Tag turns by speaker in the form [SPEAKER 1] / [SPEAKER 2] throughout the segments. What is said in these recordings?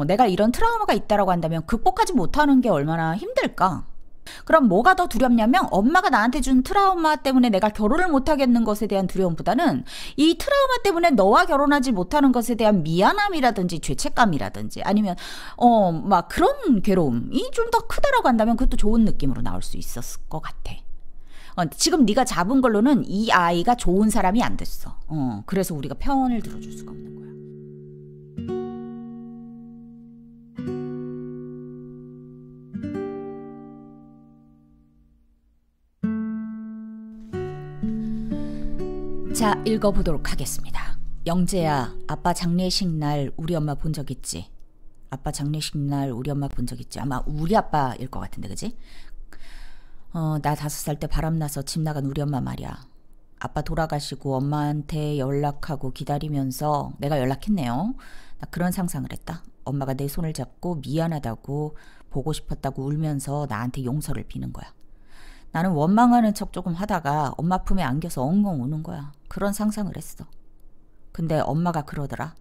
[SPEAKER 1] 내가 이런 트라우마가 있다라고 한다면 극복하지 못하는 게 얼마나 힘들까? 그럼 뭐가 더 두렵냐면 엄마가 나한테 준 트라우마 때문에 내가 결혼을 못하겠는 것에 대한 두려움보다는 이 트라우마 때문에 너와 결혼하지 못하는 것에 대한 미안함이라든지 죄책감이라든지 아니면 막 그런 괴로움이 좀 더 크다라고 한다면 그것도 좋은 느낌으로 나올 수 있었을 것 같아. 지금 네가 잡은 걸로는 이 아이가 좋은 사람이 안 됐어. 그래서 우리가 편을 들어줄 수가 없는 거야. 자, 읽어보도록 하겠습니다. 영재야, 아빠 장례식 날 우리 엄마 본 적 있지? 아빠 장례식 날 우리 엄마 본 적 있지? 아마 우리 아빠일 것 같은데, 그지? 나 5살 때 바람나서 집 나간 우리 엄마 말이야. 아빠 돌아가시고 엄마한테 연락하고 기다리면서 내가 연락했네요. 나 그런 상상을 했다. 엄마가 내 손을 잡고 미안하다고 보고 싶었다고 울면서 나한테 용서를 비는 거야. 나는 원망하는 척 조금 하다가 엄마 품에 안겨서 엉엉 우는 거야. 그런 상상을 했어. 근데 엄마가 그러더라.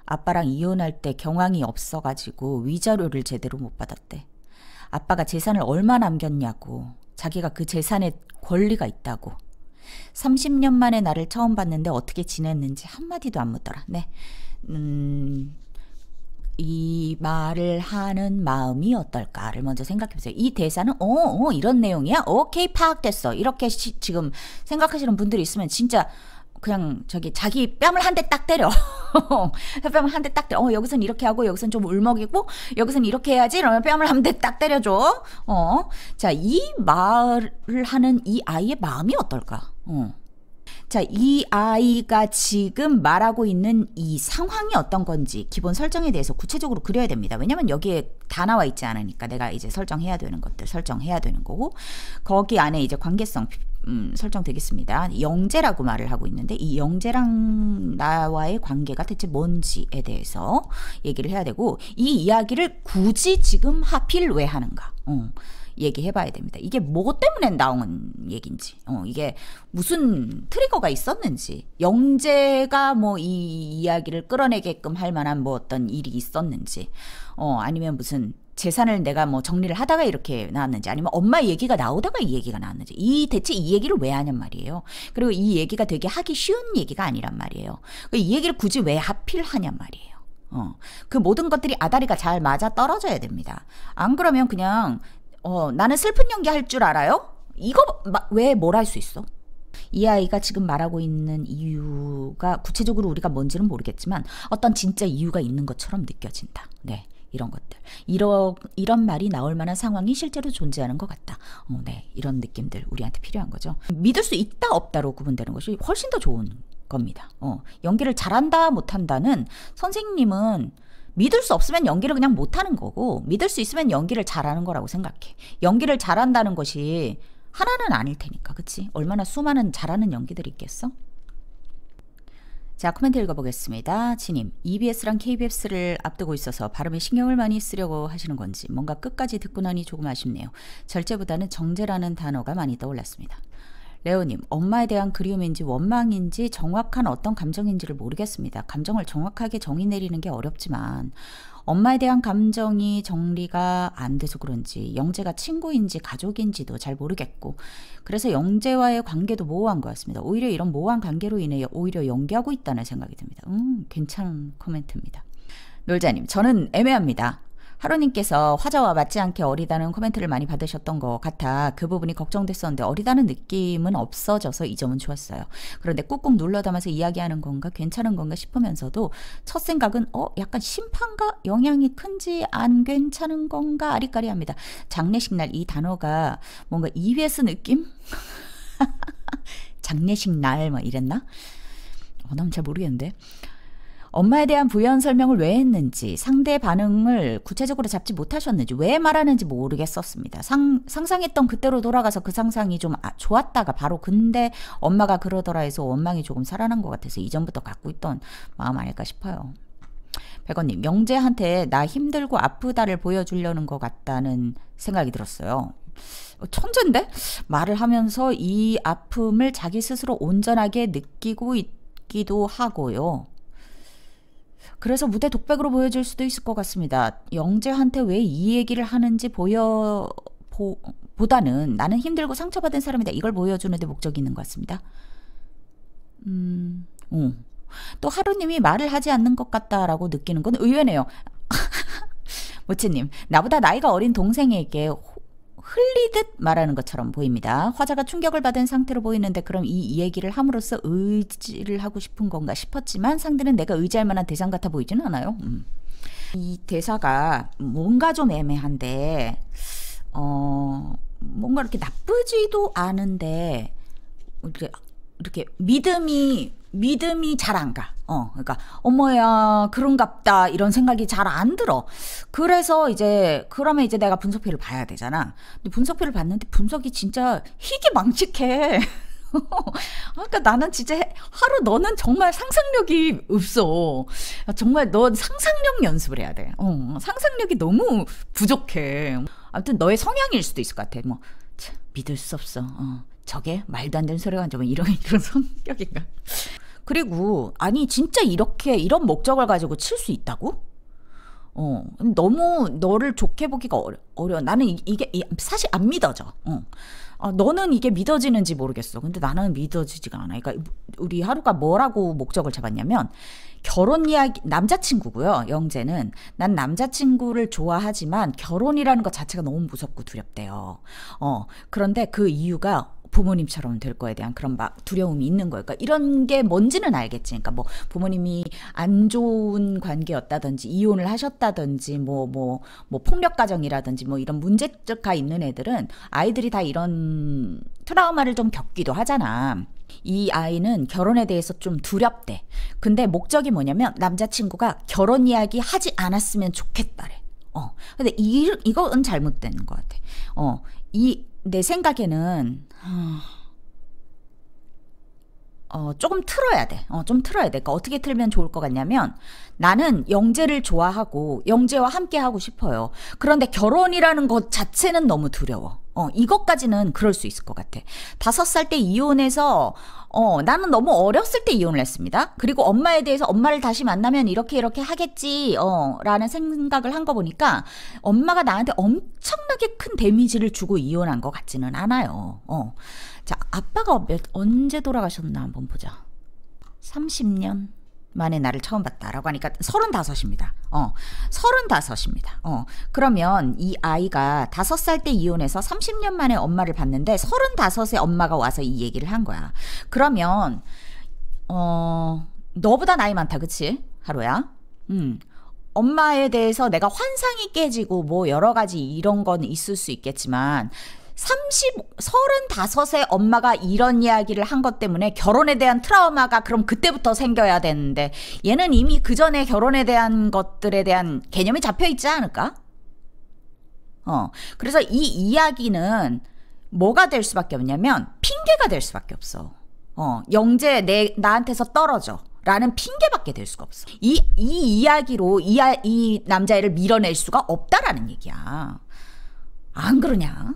[SPEAKER 1] 아빠랑 이혼할 때 경황이 없어가지고 위자료를 제대로 못 받았대. 아빠가 재산을 얼마 남겼냐고. 자기가 그 재산에 권리가 있다고. 30년 만에 나를 처음 봤는데 어떻게 지냈는지 한마디도 안 묻더라. 네. 이 말을 하는 마음이 어떨까를 먼저 생각해보세요. 이 대사는 이런 내용이야? 오케이, 파악됐어. 이렇게 지금 생각하시는 분들이 있으면 진짜 그냥 자기 뺨을 한 대 딱 때려. 뺨을 한 대 딱 때려. 여기선 이렇게 하고 여기선 좀 울먹이고 여기선 이렇게 해야지. 이러면 뺨을 한 대 딱 때려줘. 자, 이 말을 하는 이 아이의 마음이 어떨까? 자, 이 아이가 지금 말하고 있는 이 상황이 어떤 건지 기본 설정에 대해서 구체적으로 그려야 됩니다. 왜냐면 여기에 다 나와 있지 않으니까 내가 이제 설정해야 되는 것들 설정해야 되는 거고, 거기 안에 이제 관계성 설정되겠습니다. 영재라고 말을 하고 있는데 이 영재랑 나와의 관계가 대체 뭔지에 대해서 얘기를 해야 되고, 이 이야기를 굳이 지금 하필 왜 하는가 얘기해봐야 됩니다. 이게 뭐 때문에 나온 얘기인지, 이게 무슨 트리거가 있었는지, 영재가 뭐 이 이야기를 끌어내게끔 할 만한 뭐 어떤 일이 있었는지, 아니면 무슨 재산을 내가 뭐 정리를 하다가 이렇게 나왔는지, 아니면 엄마 얘기가 나오다가 이 얘기가 나왔는지, 대체 이 얘기를 왜 하냔 말이에요. 그리고 이 얘기가 되게 하기 쉬운 얘기가 아니란 말이에요. 이 얘기를 굳이 왜 하필 하냔 말이에요. 그 모든 것들이 아다리가 잘 맞아 떨어져야 됩니다. 안 그러면 그냥 나는 슬픈 연기 할 줄 알아요? 이거 왜 뭘 할 수 있어? 이 아이가 지금 말하고 있는 이유가 구체적으로 우리가 뭔지는 모르겠지만 어떤 진짜 이유가 있는 것처럼 느껴진다. 네, 이런 것들. 이런 말이 나올 만한 상황이 실제로 존재하는 것 같다. 네, 이런 느낌들 우리한테 필요한 거죠. 믿을 수 있다 없다로 구분되는 것이 훨씬 더 좋은 겁니다. 연기를 잘한다 못한다는, 선생님은 믿을 수 없으면 연기를 그냥 못하는 거고, 믿을 수 있으면 연기를 잘하는 거라고 생각해. 연기를 잘한다는 것이 하나는 아닐 테니까, 그치? 얼마나 수많은 잘하는 연기들이 있겠어? 자, 코멘트 읽어보겠습니다. 지님, EBS랑 KBS를 앞두고 있어서 발음에 신경을 많이 쓰려고 하시는 건지 뭔가 끝까지 듣고 나니 조금 아쉽네요. 절제보다는 정제라는 단어가 많이 떠올랐습니다. 레오님, 엄마에 대한 그리움인지 원망인지 정확한 어떤 감정인지를 모르겠습니다. 감정을 정확하게 정의 내리는 게 어렵지만 엄마에 대한 감정이 정리가 안 돼서 그런지 영재가 친구인지 가족인지도 잘 모르겠고, 그래서 영재와의 관계도 모호한 것 같습니다. 오히려 이런 모호한 관계로 인해 오히려 연기하고 있다는 생각이 듭니다. 괜찮은 코멘트입니다. 놀자님, 저는 애매합니다. 하루님께서 화자와 맞지 않게 어리다는 코멘트를 많이 받으셨던 것 같아 그 부분이 걱정됐었는데 어리다는 느낌은 없어져서 이 점은 좋았어요. 그런데 꾹꾹 눌러 담아서 이야기하는 건가 괜찮은 건가 싶으면서도 첫 생각은 약간 심판가 영향이 큰지 안 괜찮은 건가 아리까리합니다. 장례식 날 이 단어가 뭔가 EBS 느낌? 장례식 날 뭐 이랬나? 난 잘 모르겠는데. 엄마에 대한 부연 설명을 왜 했는지, 상대 반응을 구체적으로 잡지 못하셨는지, 왜 말하는지 모르겠었습니다. 상상했던 그때로 돌아가서 그 상상이 좀 좋았다가 바로 근데 엄마가 그러더라 해서 원망이 조금 살아난 것 같아서 이전부터 갖고 있던 마음 아닐까 싶어요. 백원님, 영재한테 나 힘들고 아프다를 보여주려는 것 같다는 생각이 들었어요. 천재인데? 말을 하면서 이 아픔을 자기 스스로 온전하게 느끼고 있기도 하고요. 그래서 무대 독백으로 보여줄 수도 있을 것 같습니다. 영재한테 왜 이 얘기를 하는지 보다는 나는 힘들고 상처받은 사람이다. 이걸 보여주는데 목적이 있는 것 같습니다. 또 하루님이 말을 하지 않는 것 같다라고 느끼는 건 의외네요. 모치님, 나보다 나이가 어린 동생에게 흘리듯 말하는 것처럼 보입니다. 화자가 충격을 받은 상태로 보이는데 그럼 이 얘기를 함으로써 의지를 하고 싶은 건가 싶었지만 상대는 내가 의지할 만한 대상 같아 보이지는 않아요. 이 대사가 뭔가 좀 애매한데 뭔가 이렇게 나쁘지도 않은데 이렇게 믿음이 잘 안 가. 그러니까 어머야 그런갑다 이런 생각이 잘 안 들어. 그래서 그러면 이제 내가 분석표를 봐야 되잖아. 근데 분석표를 봤는데 분석이 진짜 희귀망측해. 그러니까 나는 진짜 하루 너는 정말 상상력이 없어. 정말 넌 상상력 연습을 해야 돼. 상상력이 너무 부족해. 아무튼 너의 성향일 수도 있을 것 같아. 뭐 믿을 수 없어. 저게 말도 안 되는 소리가 뭐 이런 성격인가? 그리고 아니 진짜 이런 목적을 가지고 칠 수 있다고? 너무 너를 좋게 보기가 어려워. 나는 이게 사실 안 믿어져. 너는 이게 믿어지는지 모르겠어. 근데 나는 믿어지지가 않아. 그러니까 우리 하루가 뭐라고 목적을 잡았냐면 결혼 이야기, 남자친구고요. 영재는 난 남자친구를 좋아하지만 결혼이라는 것 자체가 너무 무섭고 두렵대요. 그런데 그 이유가 부모님처럼 될 거에 대한 그런 막 두려움이 있는 거예요. 그러니까 이런 게 뭔지는 알겠지. 그러니까 뭐 부모님이 안 좋은 관계였다든지 이혼을 하셨다든지 뭐 폭력 가정이라든지 뭐 이런 문제가 있는 애들은 아이들이 다 이런 트라우마를 좀 겪기도 하잖아. 이 아이는 결혼에 대해서 좀 두렵대. 근데 목적이 뭐냐면 남자친구가 결혼 이야기 하지 않았으면 좋겠다래. 근데 이건 잘못된 것 같아. 내 생각에는 조금 틀어야 돼. 좀 틀어야 돼. 그러니까 어떻게 틀면 좋을 것 같냐면 나는 영재를 좋아하고 영재와 함께 하고 싶어요. 그런데 결혼이라는 것 자체는 너무 두려워. 이것까지는 그럴 수 있을 것 같아. 5살 때 이혼해서 나는 너무 어렸을 때 이혼을 했습니다. 그리고 엄마에 대해서 엄마를 다시 만나면 이렇게 하겠지 라는 생각을 한 거 보니까 엄마가 나한테 엄청나게 큰 데미지를 주고 이혼한 것 같지는 않아요. 자, 아빠가 언제 돌아가셨나 한번 보자. 30년 만에 나를 처음 봤다라고 하니까 35입니다. 35입니다. 그러면 이 아이가 5살 때 이혼해서 30년 만에 엄마를 봤는데 35에 엄마가 와서 이 얘기를 한 거야. 그러면 너보다 나이 많다, 그치? 하루야. 엄마에 대해서 내가 환상이 깨지고 뭐 여러 가지 이런 건 있을 수 있겠지만 35에 엄마가 이런 이야기를 한 것 때문에 결혼에 대한 트라우마가 그럼 그때부터 생겨야 되는데 얘는 이미 그 전에 결혼에 대한 것들에 대한 개념이 잡혀 있지 않을까? 그래서 이 이야기는 뭐가 될 수밖에 없냐면 핑계가 될 수밖에 없어. 영재 나한테서 떨어져 라는 핑계밖에 될 수가 없어. 이 이야기로 이 남자애를 밀어낼 수가 없다라는 얘기야. 안 그러냐?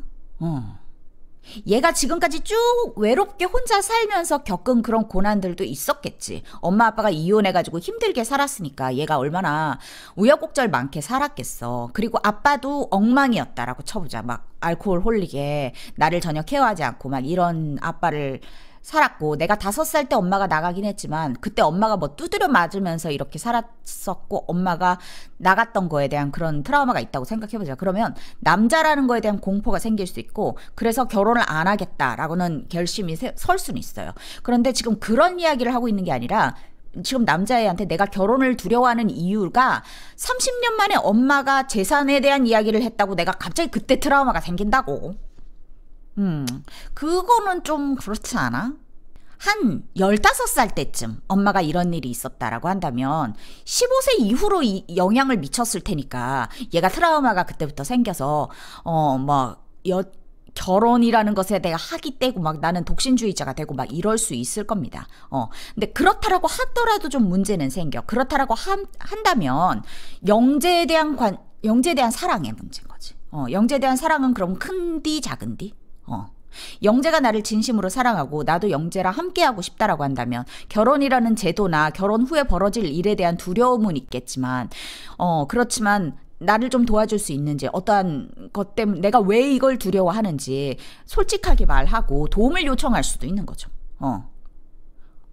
[SPEAKER 1] 얘가 지금까지 쭉 외롭게 혼자 살면서 겪은 그런 고난들도 있었겠지. 엄마 아빠가 이혼해가지고 힘들게 살았으니까 얘가 얼마나 우여곡절 많게 살았겠어. 그리고 아빠도 엉망이었다라고 쳐보자. 막 알코올 홀리게 나를 전혀 케어하지 않고 막 이런 아빠를 살았고, 내가 5살 때 엄마가 나가긴 했지만 그때 엄마가 뭐 두드려 맞으면서 이렇게 살았었고 엄마가 나갔던 거에 대한 그런 트라우마가 있다고 생각해보자. 그러면 남자라는 거에 대한 공포가 생길 수 있고 그래서 결혼을 안 하겠다라고는 결심이 설 수는 있어요. 그런데 지금 그런 이야기를 하고 있는 게 아니라 지금 남자애한테 내가 결혼을 두려워하는 이유가 30년 만에 엄마가 재산에 대한 이야기를 했다고 내가 갑자기 그때 트라우마가 생긴다고. 그거는 좀 그렇지 않아? 한 15살 때쯤 엄마가 이런 일이 있었다라고 한다면 15세 이후로 영향을 미쳤을 테니까 얘가 트라우마가 그때부터 생겨서 결혼이라는 것에 내가 학이 떼고 막 나는 독신주의자가 되고 막 이럴 수 있을 겁니다. 근데 그렇다라고 하더라도 좀 문제는 생겨. 그렇다라고 한다면 영재에 대한 사랑의 문제인 거지. 영재에 대한 사랑은 그럼 큰디 작은디? 영재가 나를 진심으로 사랑하고 나도 영재랑 함께하고 싶다라고 한다면 결혼이라는 제도나 결혼 후에 벌어질 일에 대한 두려움은 있겠지만 그렇지만 나를 좀 도와줄 수 있는지 어떠한 것 때문에 내가 왜 이걸 두려워하는지 솔직하게 말하고 도움을 요청할 수도 있는 거죠.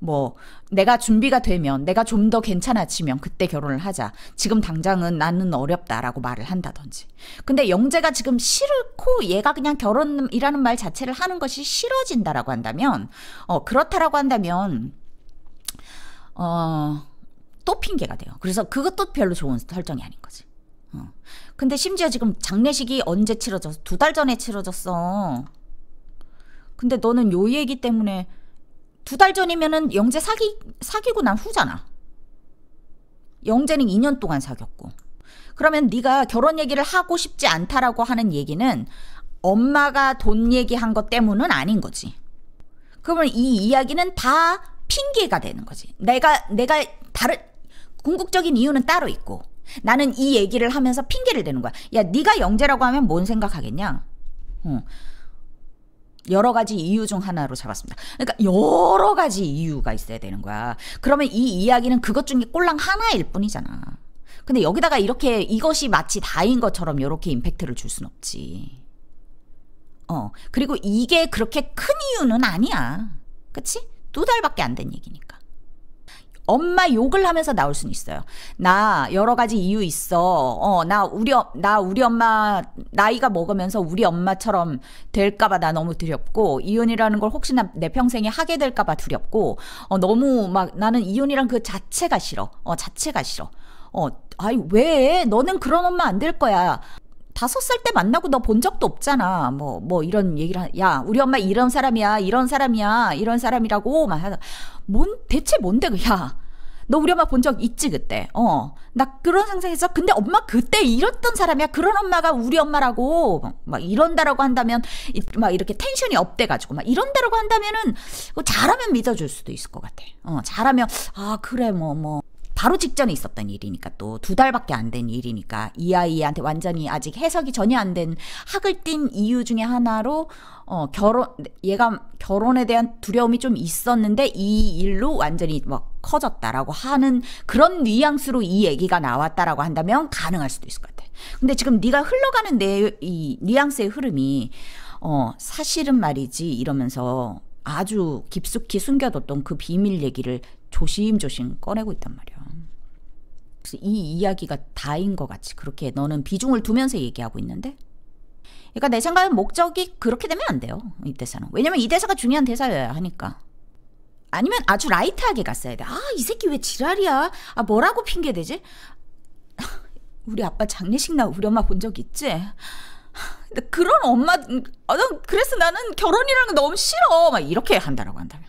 [SPEAKER 1] 뭐 내가 준비가 되면 내가 좀 더 괜찮아지면 그때 결혼을 하자. 지금 당장은 나는 어렵다라고 말을 한다든지. 근데 영재가 지금 싫고 얘가 그냥 결혼이라는 말 자체를 하는 것이 싫어진다라고 한다면 그렇다라고 한다면 또 핑계가 돼요. 그래서 그것도 별로 좋은 설정이 아닌 거지. 근데 심지어 지금 장례식이 언제 치러졌어? 2달 전에 치러졌어. 근데 너는 요 얘기 때문에 2달 전이면은 영재 사귀고 난 후잖아. 영재는 2년 동안 사귀었고. 그러면 네가 결혼 얘기를 하고 싶지 않다라고 하는 얘기는 엄마가 돈 얘기한 것 때문은 아닌 거지. 그러면 이 이야기는 다 핑계가 되는 거지. 내가 다른 궁극적인 이유는 따로 있고 나는 이 얘기를 하면서 핑계를 대는 거야. 야, 네가 영재라고 하면 뭔 생각하겠냐? 여러 가지 이유 중 하나로 잡았습니다. 그러니까 여러 가지 이유가 있어야 되는 거야. 그러면 이 이야기는 그것 중에 꼴랑 하나일 뿐이잖아. 근데 여기다가 이렇게 이것이 마치 다인 것처럼 이렇게 임팩트를 줄 순 없지. 그리고 이게 그렇게 큰 이유는 아니야. 그치? 2달밖에 안 된 얘기니까. 엄마 욕을 하면서 나올 수는 있어요. 나 여러 가지 이유 있어. 나 우리 엄마 나이가 먹으면서 우리 엄마처럼 될까봐 나 너무 두렵고 이혼이라는 걸 혹시나 내 평생에 하게 될까봐 두렵고 너무 막 나는 이혼이란 그 자체가 싫어. 자체가 싫어. 아이 왜? 너는 그런 엄마 안 될 거야. 5살 때 만나고 너 본 적도 없잖아. 뭐 이런 얘기를 야 우리 엄마 이런 사람이야 이런 사람이라고 막 하다. 대체 뭔데 야 너 우리 엄마 본 적 있지 그때? 나 그런 상상했어. 근데 엄마 그때 이랬던 사람이야. 그런 엄마가 우리 엄마라고 막 이런다라고 한다면 막 이렇게 텐션이 업돼가지고 막 이런다라고 한다면은 잘하면 믿어줄 수도 있을 것 같아. 잘하면 그래 뭐 바로 직전에 있었던 일이니까 또 2달밖에 안 된 일이니까 이 아이한테 완전히 아직 해석이 전혀 안 된 학을 띈 이유 중에 하나로 얘가 결혼에 대한 두려움이 좀 있었는데 이 일로 완전히 막 커졌다라고 하는 그런 뉘앙스로 이 얘기가 나왔다라고 한다면 가능할 수도 있을 것 같아. 근데 지금 네가 흘러가는 이 뉘앙스의 흐름이 사실은 말이지 이러면서 아주 깊숙이 숨겨뒀던 그 비밀 얘기를 조심조심 꺼내고 있단 말이야. 그래서 이 이야기가 다인 것 같이 그렇게 너는 비중을 두면서 얘기하고 있는데 그러니까 내 생각엔 목적이 그렇게 되면 안 돼요. 이 대사는. 왜냐면 이 대사가 중요한 대사여야 하니까. 아니면 아주 라이트하게 갔어야 돼. 이 새끼 왜 지랄이야? 뭐라고 핑계대지? 우리 아빠 장례식 나 우리 엄마 본 적 있지? 근데 그런 엄마 그래서 나는 결혼이라는 거 너무 싫어 막 이렇게 한다라고 한다면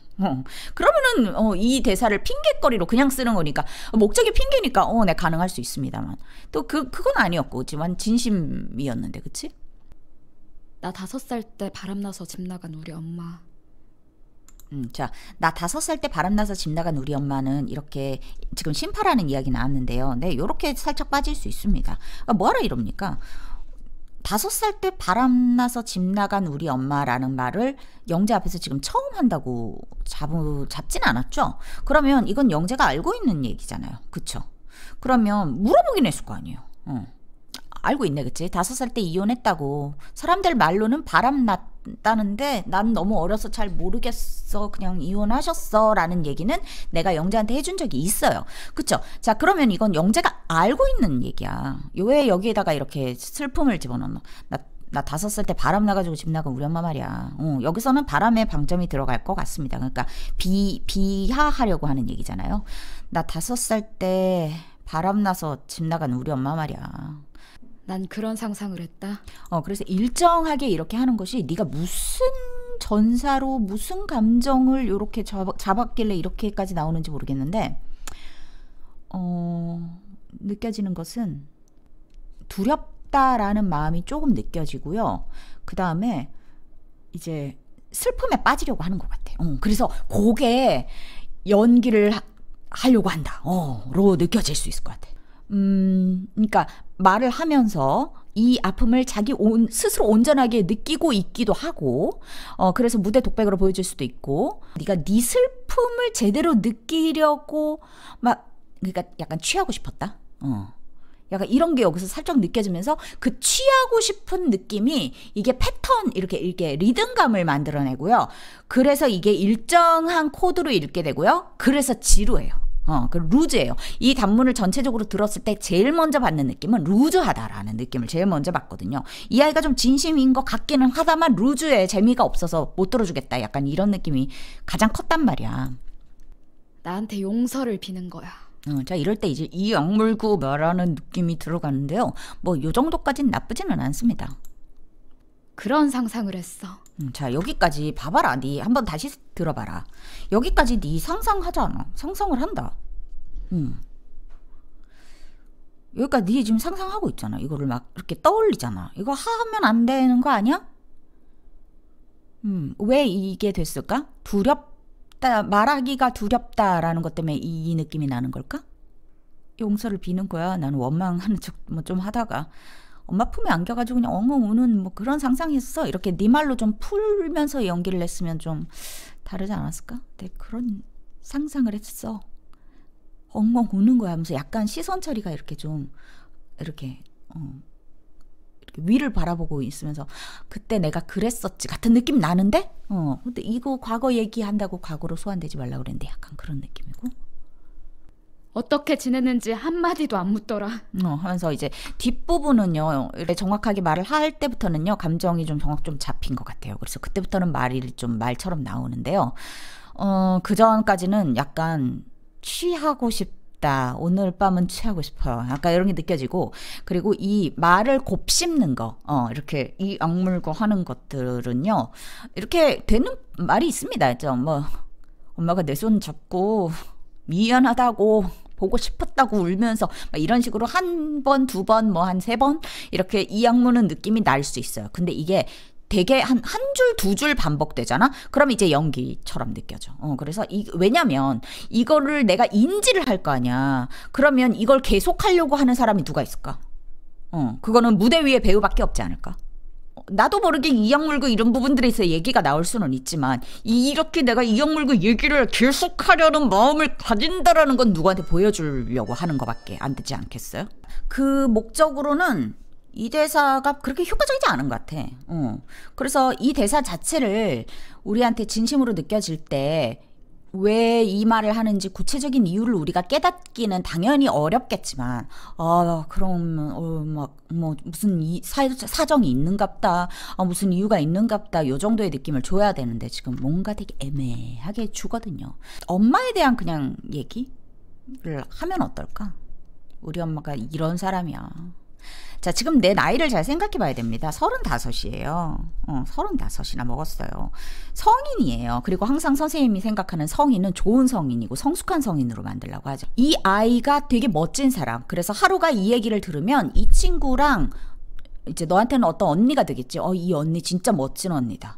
[SPEAKER 1] 그러면은 이 대사를 핑계거리로 그냥 쓰는 거니까 목적이 핑계니까 네 가능할 수 있습니다만 또 그건 아니었고지만 진심이었는데 그치?
[SPEAKER 2] 나 5살 때 바람나서 집 나간 우리 엄마.
[SPEAKER 1] 자, 나 5살 때 바람나서 집 나간 우리 엄마는 이렇게 지금 심파라는 이야기 나왔는데요. 네, 요렇게 살짝 빠질 수 있습니다. 뭐하러 이럽니까? 5살 때 바람나서 집 나간 우리 엄마라는 말을 영재 앞에서 지금 처음 한다고 잡진 않았죠? 그러면 이건 영재가 알고 있는 얘기잖아요. 그쵸? 그러면 물어보긴 했을 거 아니에요. 알고 있네, 그치? 5살 때 이혼했다고. 사람들 말로는 바람났다는데 난 너무 어려서 잘 모르겠어. 그냥 이혼하셨어. 라는 얘기는 내가 영재한테 해준 적이 있어요. 그쵸? 자, 그러면 이건 영재가 알고 있는 얘기야. 왜 여기에다가 이렇게 슬픔을 집어넣노? 나 5살 때 바람 나가지고 집 나간 우리 엄마 말이야. 여기서는 바람의 방점이 들어갈 것 같습니다. 그러니까 비하하려고 하는 얘기잖아요. 나 5살 때 바람 나서 집 나간 우리 엄마 말이야.
[SPEAKER 2] 난 그런 상상을 했다.
[SPEAKER 1] 그래서 일정하게 이렇게 하는 것이 네가 무슨 전사로 무슨 감정을 이렇게 잡았길래 이렇게까지 나오는지 모르겠는데 느껴지는 것은 두렵다라는 마음이 조금 느껴지고요. 그 다음에 이제 슬픔에 빠지려고 하는 것 같아. 그래서 그게 연기를 하려고 한다. 로 느껴질 수 있을 것 같아. 그러니까 말을 하면서 이 아픔을 자기 스스로 온전하게 느끼고 있기도 하고, 그래서 무대 독백으로 보여줄 수도 있고, 네가 네 슬픔을 제대로 느끼려고 그러니까 약간 취하고 싶었다. 약간 이런 게 여기서 살짝 느껴지면서 그 취하고 싶은 느낌이 이게 패턴 이렇게 리듬감을 만들어내고요. 그래서 이게 일정한 코드로 읽게 되고요. 그래서 지루해요. 그 루즈예요. 이 단문을 전체적으로 들었을 때 제일 먼저 받는 느낌은 루즈하다라는 느낌을 제일 먼저 받거든요. 이 아이가 좀 진심인 것 같기는 하다만 루즈해. 재미가 없어서 못 들어주겠다. 약간 이런 느낌이 가장 컸단 말이야.
[SPEAKER 2] 나한테 용서를 비는 거야.
[SPEAKER 1] 자, 이럴 때 이제 이 악물고 말하는 느낌이 들어가는데요. 뭐 요 정도까지는 나쁘지는 않습니다.
[SPEAKER 2] 그런 상상을 했어.
[SPEAKER 1] 자, 여기까지 봐봐라. 네 한번 다시 들어봐라. 여기까지 네 상상하잖아. 상상을 한다. 여기까지 네 지금 상상하고 있잖아. 이거를 막 이렇게 떠올리잖아. 이거 하면 안 되는 거 아니야? 왜 이게 됐을까? 두렵다, 말하기가 두렵다라는 것 때문에 이 느낌이 나는 걸까? 용서를 비는 거야. 나는 원망하는 척 뭐 좀 하다가 엄마 품에 안겨가지고 그냥 엉엉 우는 뭐 그런 상상이었어. 이렇게 네 말로 좀 풀면서 연기를 했으면 좀 다르지 않았을까? 근데 그런 상상을 했어. 엉엉 우는 거야 하면서 약간 시선 처리가 이렇게 좀 이렇게 위를 바라보고 있으면서 그때 내가 그랬었지 같은 느낌 나는데? 근데 이거 과거 얘기한다고 과거로 소환되지 말라고 그랬는데 약간 그런 느낌이고.
[SPEAKER 2] 어떻게 지냈는지 한마디도 안 묻더라.
[SPEAKER 1] 하면서 이제 뒷부분은요, 정확하게 말을 할 때부터는요, 감정이 좀 잡힌 것 같아요. 그래서 그때부터는 말이 좀 말처럼 나오는데요. 그 전까지는 약간 취하고 싶다. 오늘 밤은 취하고 싶어요. 약간 이런 게 느껴지고, 그리고 이 말을 곱씹는 거, 이렇게 이 악물고 하는 것들은요, 이렇게 되는 말이 있습니다. 좀 뭐, 엄마가 내 손 잡고, 미안하다고 보고 싶었다고 울면서 막 이런 식으로 한 번, 두 번, 뭐 한 세 번 이렇게 이 악무는 느낌이 날 수 있어요. 근데 이게 되게 한 줄, 두 줄 반복되잖아? 그럼 이제 연기처럼 느껴져. 그래서 왜냐면 이거를 내가 인지를 할 거 아니야. 그러면 이걸 계속 하려고 하는 사람이 누가 있을까? 그거는 무대 위에 배우밖에 없지 않을까? 나도 모르게 이악물고 이런 부분들에서 얘기가 나올 수는 있지만 이렇게 내가 이악물고 얘기를 계속하려는 마음을 가진다라는 건 누구한테 보여주려고 하는 것밖에 안 되지 않겠어요? 그 목적으로는 이 대사가 그렇게 효과적이지 않은 것 같아. 그래서 이 대사 자체를 우리한테 진심으로 느껴질 때 왜 이 말을 하는지 구체적인 이유를 우리가 깨닫기는 당연히 어렵겠지만, 그럼, 뭐, 무슨 사정이 있는갑다, 무슨 이유가 있는갑다, 요 정도의 느낌을 줘야 되는데, 지금 뭔가 되게 애매하게 주거든요. 엄마에 대한 그냥 얘기를 하면 어떨까? 우리 엄마가 이런 사람이야. 자, 지금 내 나이를 잘 생각해 봐야 됩니다. 35이에요. 35이나 먹었어요. 성인이에요. 그리고 항상 선생님이 생각하는 성인은 좋은 성인이고 성숙한 성인으로 만들려고 하죠. 이 아이가 되게 멋진 사람. 그래서 하루가 이 얘기를 들으면 이 친구랑 이제 너한테는 어떤 언니가 되겠지. 이 언니 진짜 멋진 언니다.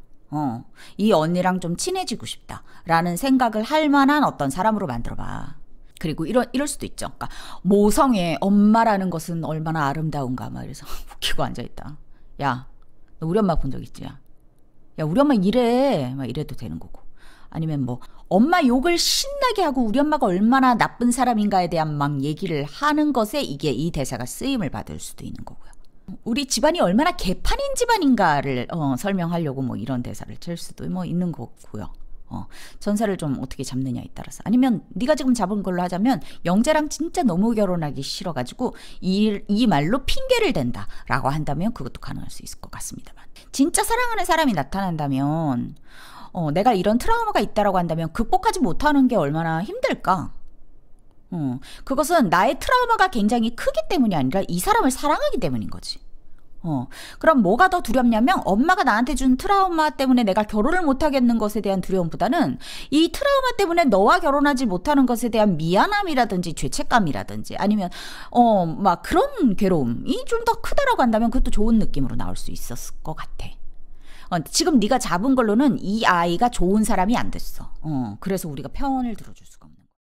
[SPEAKER 1] 이 언니랑 좀 친해지고 싶다. 라는 생각을 할 만한 어떤 사람으로 만들어 봐. 그리고 이럴 수도 있죠. 그러니까 모성의 엄마라는 것은 얼마나 아름다운가 막 이래서 웃기고 앉아있다. 야, 너 우리 엄마 본 적 있지? 야, 우리 엄마 이래. 막 이래도 되는 거고. 아니면 뭐 엄마 욕을 신나게 하고 우리 엄마가 얼마나 나쁜 사람인가에 대한 막 얘기를 하는 것에 이 대사가 쓰임을 받을 수도 있는 거고요. 우리 집안이 얼마나 개판인 집안인가를 설명하려고 뭐 이런 대사를 칠 수도 뭐 있는 거고요. 전사를 좀 어떻게 잡느냐에 따라서. 아니면 네가 지금 잡은 걸로 하자면 영재랑 진짜 너무 결혼하기 싫어가지고 이 말로 핑계를 댄다라고 한다면 그것도 가능할 수 있을 것 같습니다만, 진짜 사랑하는 사람이 나타난다면 내가 이런 트라우마가 있다라고 한다면 극복하지 못하는 게 얼마나 힘들까? 그것은 나의 트라우마가 굉장히 크기 때문이 아니라 이 사람을 사랑하기 때문인 거지. 그럼 뭐가 더 두렵냐면 엄마가 나한테 준 트라우마 때문에 내가 결혼을 못하겠는 것에 대한 두려움보다는 이 트라우마 때문에 너와 결혼하지 못하는 것에 대한 미안함이라든지 죄책감이라든지 아니면 막 그런 괴로움이 좀 더 크다라고 한다면 그것도 좋은 느낌으로 나올 수 있었을 것 같아. 지금 네가 잡은 걸로는 이 아이가 좋은 사람이 안 됐어. 그래서 우리가 편을 들어줄 수가